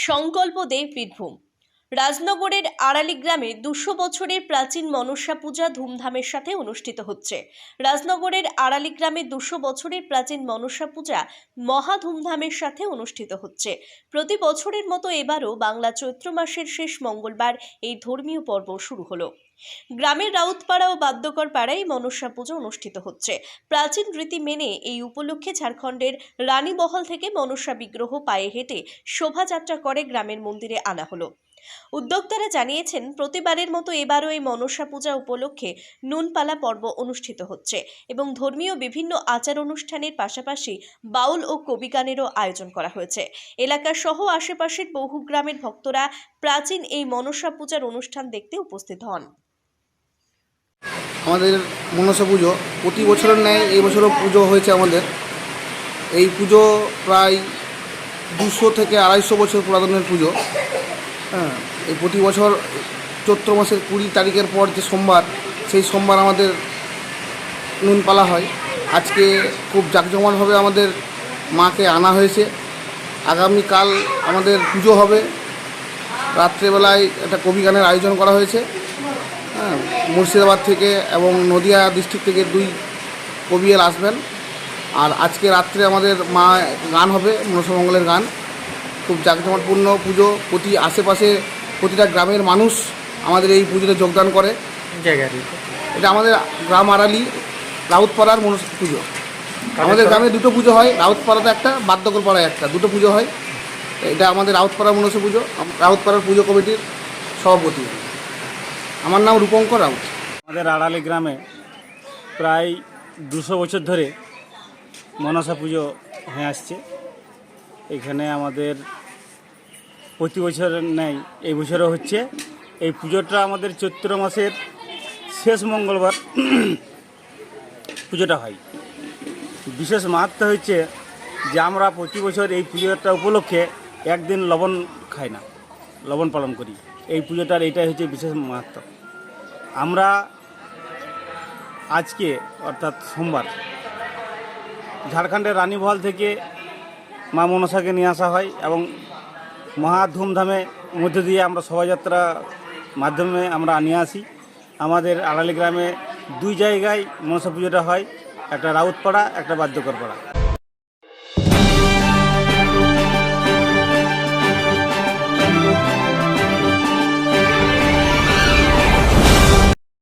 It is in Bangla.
সংকল্প দে বীরভূম। রাজনগরের আড়ালি গ্রামে 200 বছরের প্রাচীন মনসা পূজা ধুমধামের সাথে অনুষ্ঠিত হচ্ছে। রাজনগরের আড়ালি গ্রামে 200 বছরের প্রাচীন মনসা পূজা মহা ধুমধামের সাথে অনুষ্ঠিত হচ্ছে। প্রতি বছরের মতো এবারও বাংলা চৈত্র মাসের শেষ মঙ্গলবার এই ধর্মীয় পর্ব শুরু হলো। গ্রামের রাউতপাড়া ও বাদ্যকর পাড়ায় মনসা পুজো অনুষ্ঠিত হচ্ছে। প্রাচীন রীতি মেনে এই উপলক্ষে ঝাড়খণ্ডের রানীমহল থেকে মনসা বিগ্রহ পায়ে হেঁটে শোভাযাত্রা করে গ্রামের মন্দিরে আনা হলো। উদ্যোক্তারা জানিয়েছেন, প্রতিবারের মতো এবারও এই মনসা পূজা উপলক্ষে নুনপালা পর্ব অনুষ্ঠিত হচ্ছে এবং ধর্মীয় বিভিন্ন আচার অনুষ্ঠানের পাশাপাশি বাউল ও কবিগানেরও আয়োজন করা হয়েছে। এলাকা সহ আশেপাশের বহু গ্রামের ভক্তরা প্রাচীন এই মনসা পূজার অনুষ্ঠান দেখতে উপস্থিত হন। আমাদের মনসা পুজো প্রতি বছরের ন্যায় এই বছরও পুজো হয়েছে আমাদের। এই পুজো প্রায় 200 থেকে 250 বছর পুরাতনের পুজো। এই প্রতি বছর চৈত্র মাসের 20 তারিখের পর যে সোমবার, সেই সোমবার আমাদের নুনপালা হয়। আজকে খুব জাঁকজমকভাবে আমাদের মাকে আনা হয়েছে। আগামীকাল আমাদের পুজো হবে। রাত্রেবেলায় একটা কবিগানের আয়োজন করা হয়েছে। মুর্শিদাবাদ থেকে এবং নদিয়া ডিস্ট্রিক্ট থেকে 2 কবিয়াল আসবেন। আর আজকে রাত্রে আমাদের মা গান হবে, মনসামঙ্গলের গান। খুব জাঁকজমকপূর্ণ পুজো। প্রতি আশেপাশে প্রতিটা গ্রামের মানুষ আমাদের এই পুজোতে যোগদান করে। এটা আমাদের গ্রাম আড়ালি রাউতপাড়ার মনসা পুজো। আমাদের গ্রামে 2টো পুজো হয়, রাউতপাড়াতে একটা, বাদ্যকর পাড়ায় একটা, 2টো পুজো হয়। এটা আমাদের রাউতপাড়ার মনসা পুজো। রাউতপাড়ার পুজো কমিটির সভাপতি। আমার নাম রূপঙ্কর রাউত। আমাদের আড়ালি গ্রামে প্রায় 200 বছর ধরে মনসা পুজো হয়ে আসছে। এখানে আমাদের প্রতি বছরের ন্যায় এই বছরও হচ্ছে। এই পুজোটা আমাদের চৈত্র মাসের শেষ মঙ্গলবার পুজোটা হয়। বিশেষ মাহাত্ম্য হচ্ছে যে আমরা প্রতি বছর এই পুজোটা উপলক্ষে একদিন লবণ খাই না, লবণ পালন করি। এই পুজোটার এইটাই হচ্ছে বিশেষ মাহাত্ম্য। আমরা আজকে অর্থাৎ সোমবার ঝাড়খণ্ডের রানীমহল থেকে মা মনসাকে নিয়ে আসা হয় এবং মহা ধুমধামে মধ্যে দিয়ে আমরা শোভাযাত্রা মাধ্যমে আমরা নিয়ে আসি। আমাদের আড়ালি গ্রামে 2 জায়গায় মনসা পুজোটা হয়, একটা রাউতপাড়া, একটা বাদ্যকর পাড়া।